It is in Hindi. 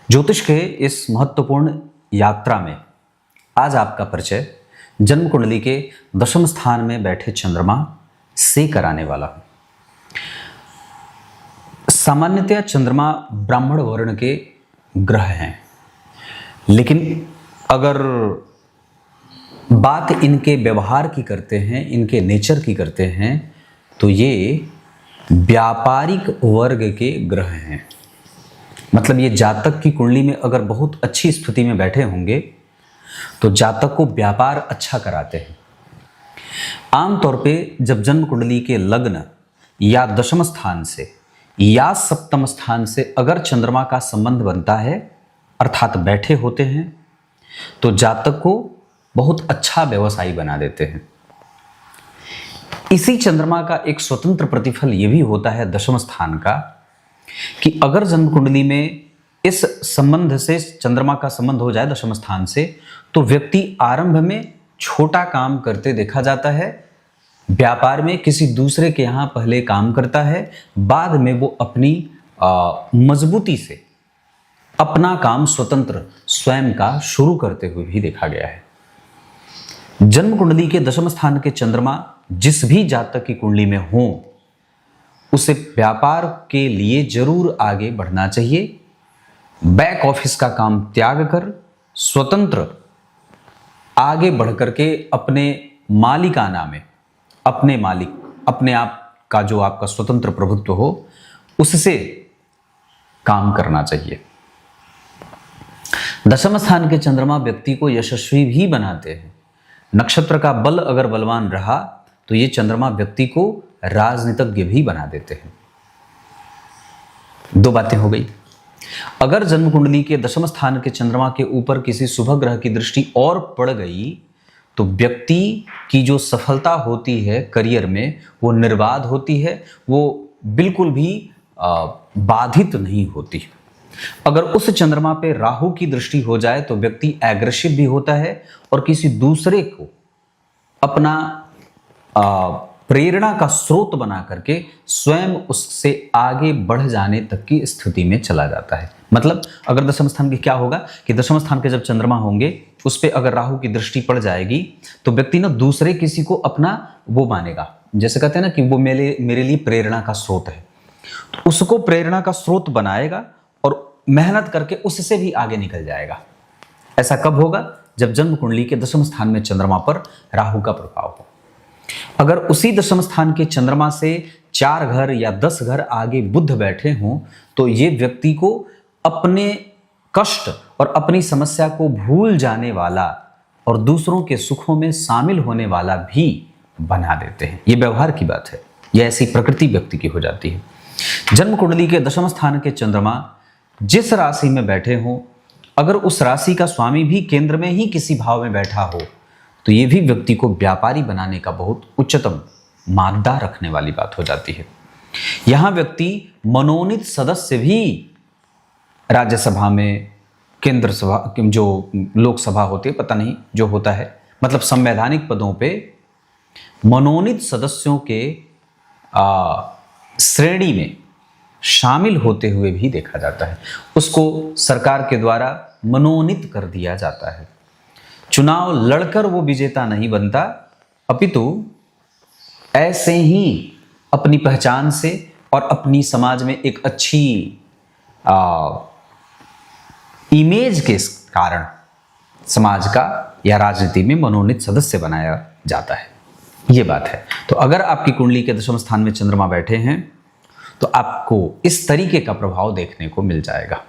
ज्योतिष के इस महत्वपूर्ण यात्रा में आज आपका परिचय जन्म कुंडली के दशम स्थान में बैठे चंद्रमा से कराने वाला हूं। सामान्यतया चंद्रमा ब्राह्मण वर्ण के ग्रह हैं, लेकिन अगर बात इनके व्यवहार की करते हैं, इनके नेचर की करते हैं, तो ये व्यापारिक वर्ग के ग्रह हैं। मतलब ये जातक की कुंडली में अगर बहुत अच्छी स्थिति में बैठे होंगे तो जातक को व्यापार अच्छा कराते हैं। आमतौर पे जब जन्म कुंडली के लग्न या दशम स्थान से या सप्तम स्थान से अगर चंद्रमा का संबंध बनता है अर्थात बैठे होते हैं, तो जातक को बहुत अच्छा व्यवसायी बना देते हैं। इसी चंद्रमा का एक स्वतंत्र प्रतिफल यह भी होता है दशम स्थान का कि अगर जन्म कुंडली में इस संबंध से चंद्रमा का संबंध हो जाए दशम स्थान से, तो व्यक्ति आरंभ में छोटा काम करते देखा जाता है, व्यापार में किसी दूसरे के यहां पहले काम करता है, बाद में वो अपनी मजबूती से अपना काम स्वतंत्र स्वयं का शुरू करते हुए भी देखा गया है। जन्म कुंडली के दशम स्थान के चंद्रमा जिस भी जातक की कुंडली में हो, उसे व्यापार के लिए जरूर आगे बढ़ना चाहिए। बैक ऑफिस का काम त्याग कर स्वतंत्र आगे बढ़ करके अपने मालिकाना में अपने मालिक, अपने आप का जो आपका स्वतंत्र प्रभुत्व हो, उससे काम करना चाहिए। दशम स्थान के चंद्रमा व्यक्ति को यशस्वी भी बनाते हैं। नक्षत्र का बल अगर बलवान रहा तो ये चंद्रमा व्यक्ति को राजनीतिज्ञ भी बना देते हैं। दो बातें हो गई। अगर जन्म कुंडली के दशम स्थान के चंद्रमा के ऊपर किसी शुभ ग्रह की दृष्टि और पड़ गई तो व्यक्ति की जो सफलता होती है करियर में वो निर्बाध होती है, वो बिल्कुल भी बाधित नहीं होती। अगर उस चंद्रमा पे राहु की दृष्टि हो जाए तो व्यक्ति एग्रेसिव भी होता है और किसी दूसरे को अपना प्रेरणा का स्रोत बना करके स्वयं उससे आगे बढ़ जाने तक की स्थिति में चला जाता है। मतलब अगर दशम स्थान की क्या होगा कि दशम स्थान के जब चंद्रमा होंगे उस पे अगर राहु की दृष्टि पड़ जाएगी तो व्यक्ति ना दूसरे किसी को अपना वो मानेगा, जैसे कहते हैं ना कि वो मेरे लिए प्रेरणा का स्रोत है, तो उसको प्रेरणा का स्रोत बनाएगा और मेहनत करके उससे भी आगे निकल जाएगा। ऐसा कब होगा? जब जन्म कुंडली के दशम स्थान में चंद्रमा पर राहु का प्रभाव हो। अगर उसी दशम स्थान के चंद्रमा से 4 घर या 10 घर आगे बुध बैठे हों तो ये व्यक्ति को अपने कष्ट और अपनी समस्या को भूल जाने वाला और दूसरों के सुखों में शामिल होने वाला भी बना देते हैं। ये व्यवहार की बात है, ये ऐसी प्रकृति व्यक्ति की हो जाती है। जन्म कुंडली के दशम स्थान के चंद्रमा जिस राशि में बैठे हों, अगर उस राशि का स्वामी भी केंद्र में ही किसी भाव में बैठा हो तो ये भी व्यक्ति को व्यापारी बनाने का बहुत उच्चतम मादा रखने वाली बात हो जाती है। यहां व्यक्ति मनोनीत सदस्य भी राज्यसभा में, केंद्र सभा, जो लोकसभा होती है, पता नहीं जो होता है, मतलब संवैधानिक पदों पे मनोनीत सदस्यों के श्रेणी में शामिल होते हुए भी देखा जाता है। उसको सरकार के द्वारा मनोनीत कर दिया जाता है। चुनाव लड़कर वो विजेता नहीं बनता, अपितु ऐसे ही अपनी पहचान से और अपनी समाज में एक अच्छी इमेज के कारण समाज का या राजनीति में मनोनीत सदस्य बनाया जाता है। ये बात है। तो अगर आपकी कुंडली के दशम स्थान में चंद्रमा बैठे हैं तो आपको इस तरीके का प्रभाव देखने को मिल जाएगा।